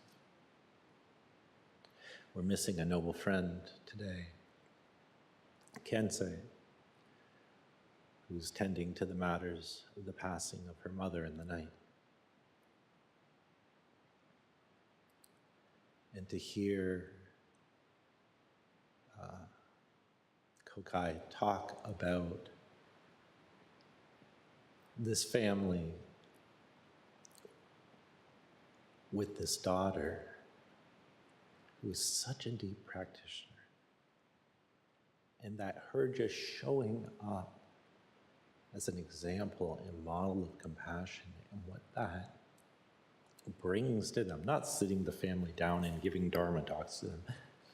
We're missing a noble friend today, Kensei, who's tending to the matters of the passing of her mother in the night. And to hear Kokai talk about this family with this daughter who is such a deep practitioner, and that her just showing up as an example and model of compassion and what that brings to them, not sitting the family down and giving Dharma talks to them,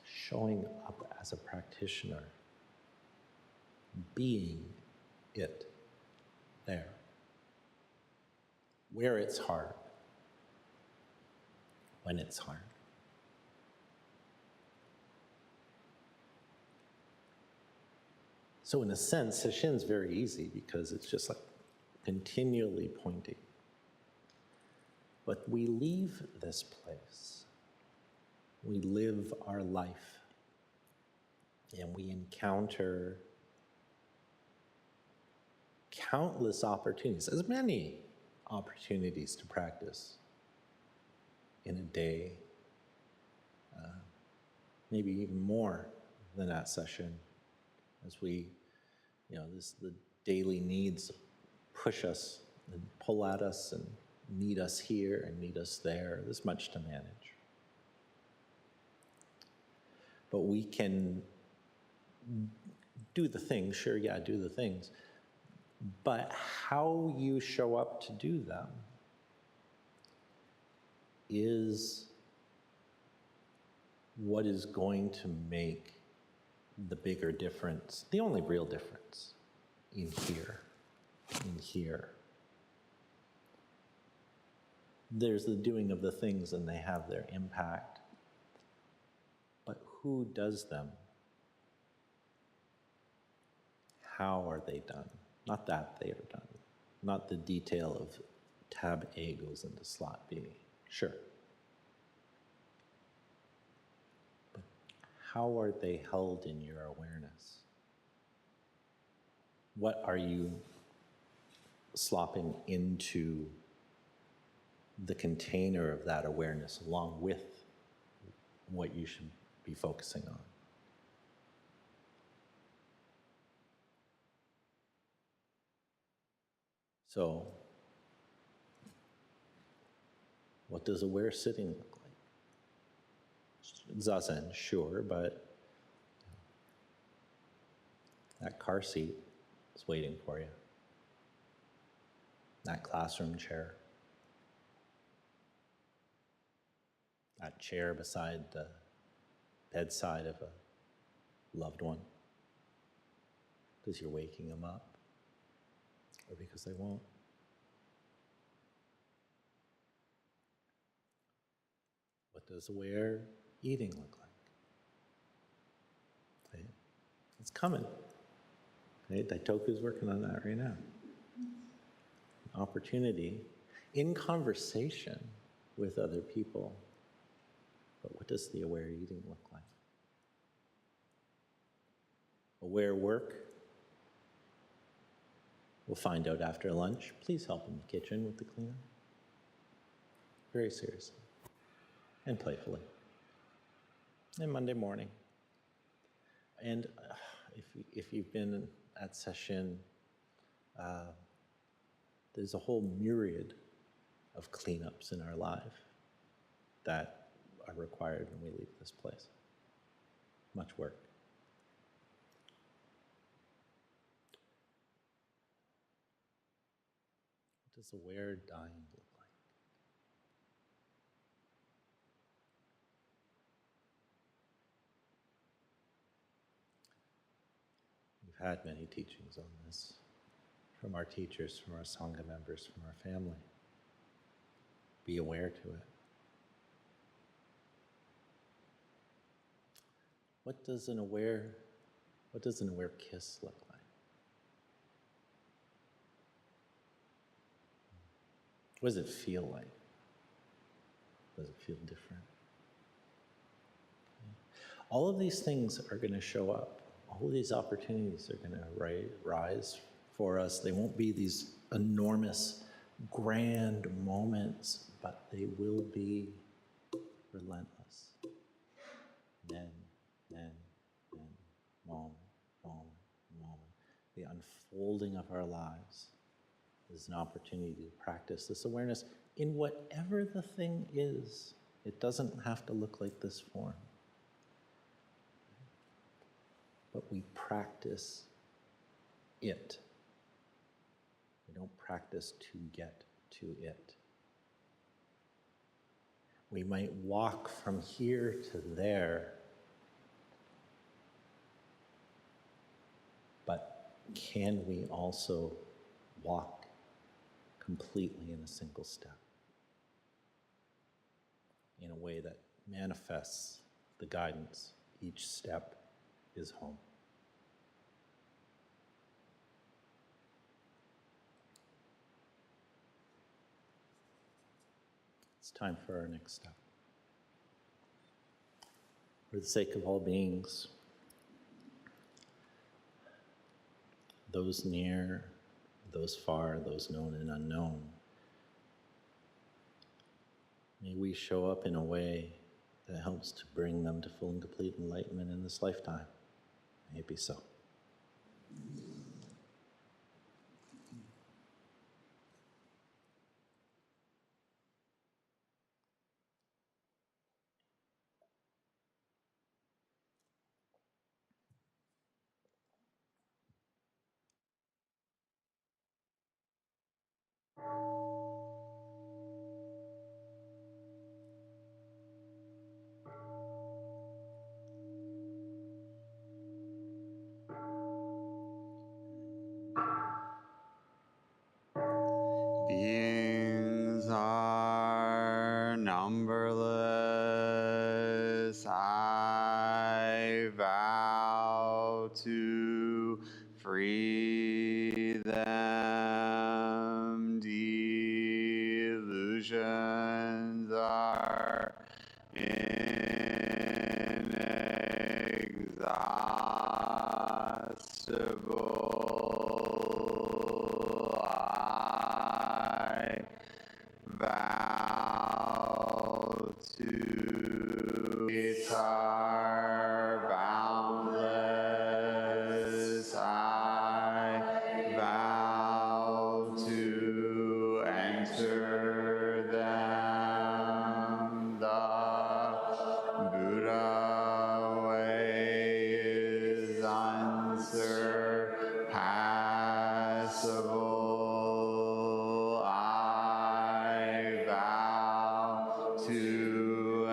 showing up as a practitioner, being it there, where it's hard, when it's hard. So in a sense, Sesshin's very easy because it's just like continually pointing. But we leave this place, we live our life, and we encounter countless opportunities, as many opportunities to practice in a day, maybe even more than that session, as we, the daily needs push us and pull at us and meet us here and meet us there. There's much to manage. But we can do the things, sure, yeah, do the things, but how you show up to do them is what is going to make the bigger difference, the only real difference in here. There's the doing of the things and they have their impact, but who does them? How are they done? Not that they are done, not the detail of tab A goes into slot B, sure. But how are they held in your awareness? What are you slopping into the container of that awareness along with what you should be focusing on? So, what does aware sitting look like? Zazen, sure, but that car seat is waiting for you. That classroom chair. That chair beside the bedside of a loved one. Because you're waking them up, or because they won't. What does aware eating look like? Okay. It's coming. Okay. Daitoku's working on that right now. An opportunity in conversation with other people. But what does the aware eating look like? Aware work? We'll find out after lunch. Please help in the kitchen with the cleanup. Very seriously and playfully. And Monday morning. And if you've been at session, there's a whole myriad of cleanups in our life that are required when we leave this place. Much work. What does aware dying look like? We've had many teachings on this from our teachers, from our Sangha members, from our family. Be aware to it. What does an aware kiss look like? What does it feel like? Does it feel different? All of these things are going to show up. All of these opportunities are going to rise for us. They won't be these enormous, grand moments, but they will be relentless. Then, moment. The unfolding of our lives is an opportunity to practice this awareness in whatever the thing is. It doesn't have to look like this form. But we practice it. We don't practice to get to it. We might walk from here to there, but can we also walk completely in a single step in a way that manifests the guidance? Each step is home. It's time for our next step. For the sake of all beings, those near, those far, those known and unknown, may we show up in a way that helps to bring them to full and complete enlightenment in this lifetime. May it be so. Beings are numberless. I vow to free them. Delusions are inexhaustible. I vow to are boundless. I vow to enter them. The Buddha way is unsurpassable. I vow to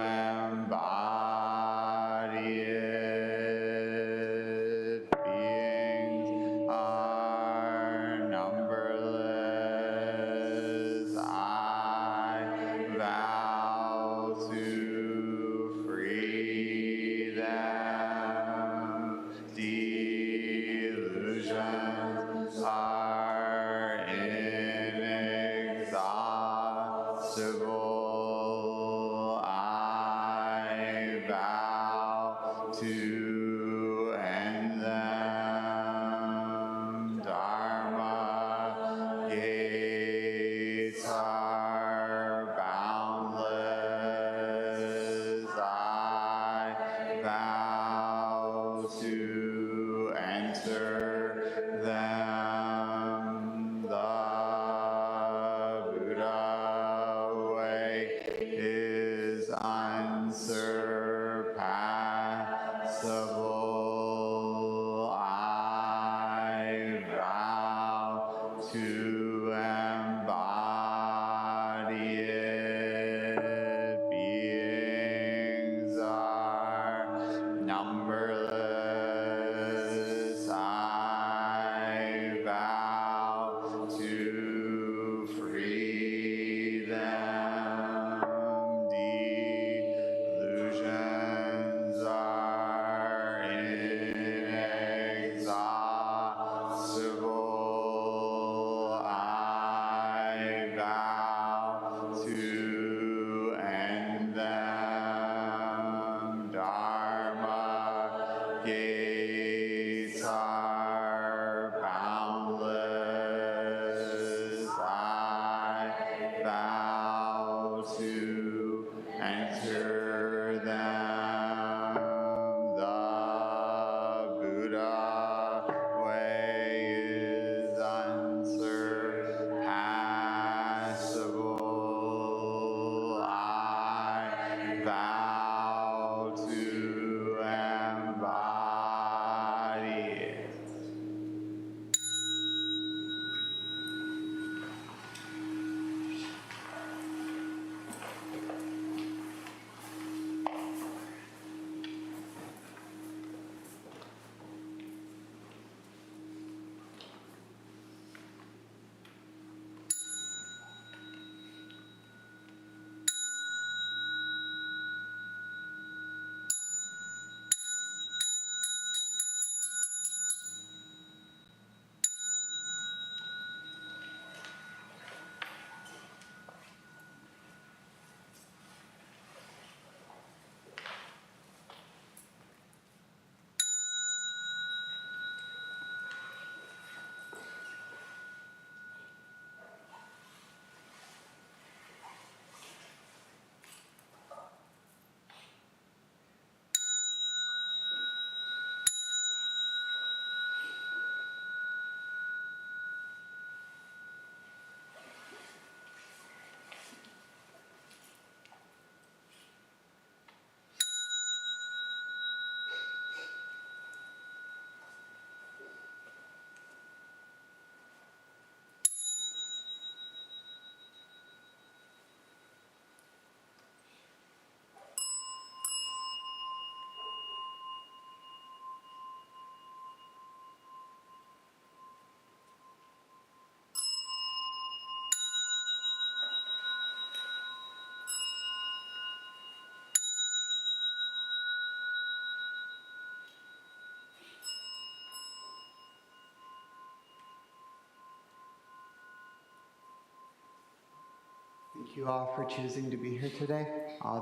Thank you all for choosing to be here today.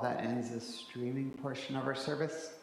That ends the streaming portion of our service.